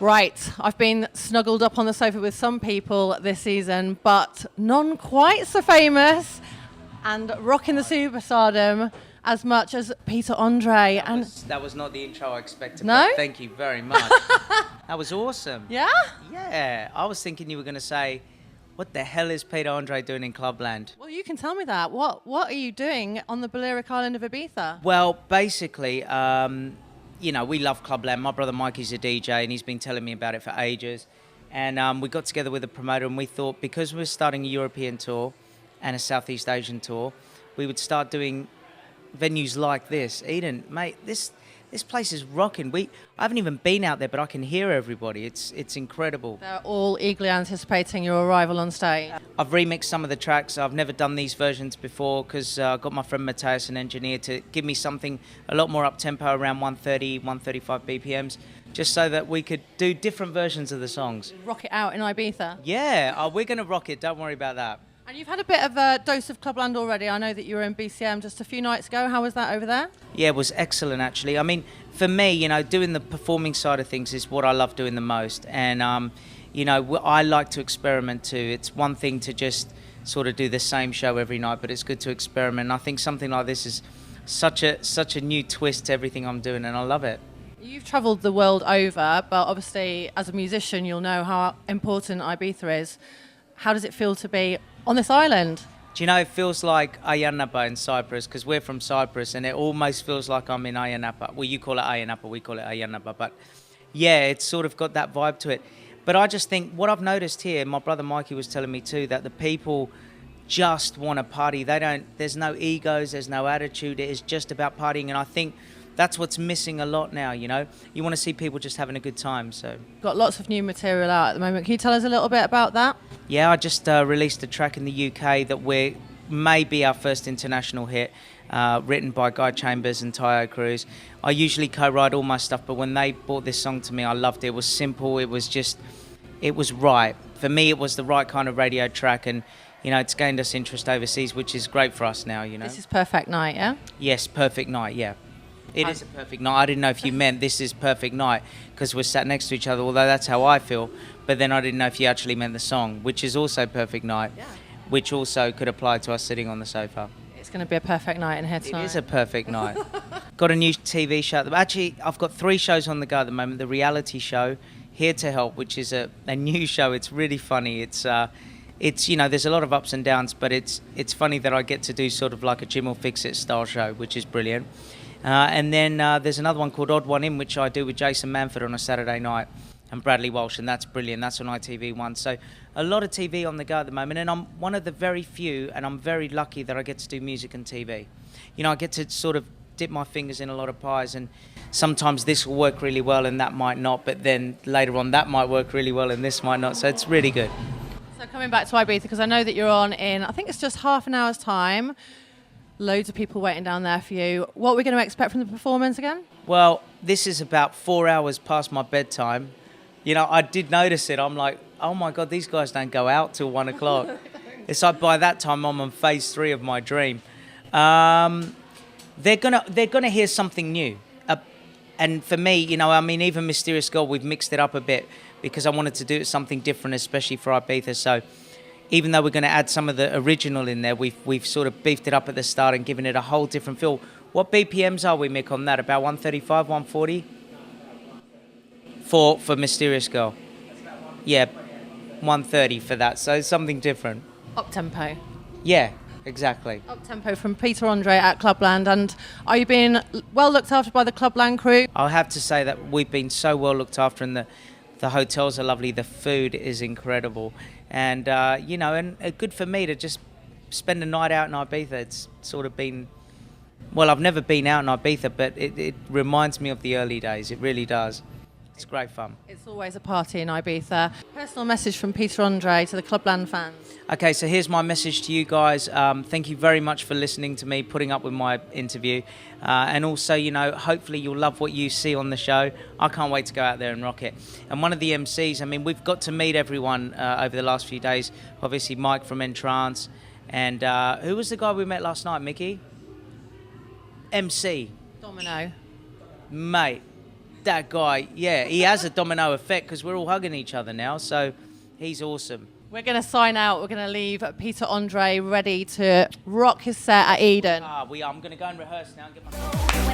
Right, I've been snuggled up on the sofa with some people this season, but none quite so famous and rocking the superstardom as much as Peter Andre. That was not the intro I expected. No? But thank you very much. That was awesome. Yeah? Yeah, I was thinking you were going to say, what the hell is Peter Andre doing in Clubland? Well, you can tell me that. What are you doing on the Balearic island of Ibiza? Well, basically, we love Clubland. My brother Mikey's a DJ, and he's been telling me about it for ages. And we got together with a promoter, and we thought because we're starting a European tour and a Southeast Asian tour, we would start doing venues like this. Eden, mate, this place is rocking. I haven't even been out there, but I can hear everybody. It's incredible. They're all eagerly anticipating your arrival on stage. I've remixed some of the tracks. I've never done these versions before because I got my friend Matthias, an engineer, to give me something a lot more up-tempo, around 130, 135 BPMs, just so that we could do different versions of the songs. Rock it out in Ibiza. Yeah, we're going to rock it. Don't worry about that. And you've had a bit of a dose of Clubland already. I know that you were in BCM just a few nights ago. How was that over there? Yeah, it was excellent, actually. I mean, for me, doing the performing side of things is what I love doing the most. And, I like to experiment too. It's one thing to just sort of do the same show every night, but it's good to experiment. And I think something like this is such a new twist to everything I'm doing, and I love it. You've travelled the world over, but obviously as a musician, you'll know how important Ibiza is. How does it feel to be on this island? Do you know, it feels like Ayia Napa in Cyprus, because we're from Cyprus, and it almost feels like I'm in Ayia Napa. Well, you call it Ayia Napa, we call it Ayia Napa, but yeah, it's sort of got that vibe to it. But I just think what I've noticed here, my brother Mikey was telling me too, that the people just want to party. There's no egos, there's no attitude, it is just about partying, and I think that's what's missing a lot now, You want to see people just having a good time, so. Got lots of new material out at the moment. Can you tell us a little bit about that? Yeah, I just released a track in the UK that may be our first international hit, written by Guy Chambers and Tayo Cruz. I usually co-write all my stuff, but when they brought this song to me, I loved it. It was simple, it was right. For me, it was the right kind of radio track, and it's gained us interest overseas, which is great for us now, This is Perfect Night, yeah? Yes, Perfect Night, yeah. It is a perfect night. I didn't know if you meant this is perfect night because we're sat next to each other, although that's how I feel. But then I didn't know if you actually meant the song, which is also perfect night, which also could apply to us sitting on the sofa. It's going to be a perfect night in here tonight. It is a perfect night. Got a new TV show. Actually, I've got 3 shows on the go at the moment. The reality show, Here to Help, which is a new show. It's really funny. It's there's a lot of ups and downs, but it's funny that I get to do sort of like a Jim will fix it style show, which is brilliant. And then there's another one called Odd One In, which I do with Jason Manford on a Saturday night, and Bradley Walsh, and that's brilliant. That's on ITV1. So a lot of TV on the go at the moment, and I'm one of the very few, and I'm very lucky that I get to do music and TV. I get to sort of dip my fingers in a lot of pies, and sometimes this will work really well and that might not, but then later on that might work really well and this might not. So it's really good. So coming back to Ibiza, because I know that you're on in, I think it's just half an hour's time. Loads of people waiting down there for you. What are we going to expect from the performance again? Well, this is about 4 hours past my bedtime. I did notice it. I'm like, oh my God, these guys don't go out till 1 o'clock. It's like by that time I'm on phase 3 of my dream. They're gonna hear something new. And for me, even Mysterious Girl, we've mixed it up a bit because I wanted to do something different, especially for Ibiza. So even though we're going to add some of the original in there, we've sort of beefed it up at the start and given it a whole different feel. What BPMs are we, Mick, on that? About 135, 140? For Mysterious Girl? Yeah, 130 for that. So something different. Up-tempo. Yeah, exactly. Up-tempo from Peter Andre at Clubland. And are you being well looked after by the Clubland crew? I'll have to say that we've been so well looked after, and the hotels are lovely. The food is incredible. And, good for me to just spend a night out in Ibiza. It's sort of been, well, I've never been out in Ibiza, but it reminds me of the early days. It really does. It's great fun. It's always a party in Ibiza. Personal message from Peter Andre to the Clubland fans. Okay, so here's my message to you guys. Thank you very much for listening to me, putting up with my interview. And also, hopefully you'll love what you see on the show. I can't wait to go out there and rock it. And one of the MCs, we've got to meet everyone over the last few days. Obviously, Mike from Entrance. And who was the guy we met last night, Mickey? MC. Domino. Mate. that guy, yeah, he has a domino effect because we're all hugging each other now. So he's awesome. We're going to sign out. We're going to leave Peter Andre ready to rock his set at Eden. I'm going to go and rehearse now and get my...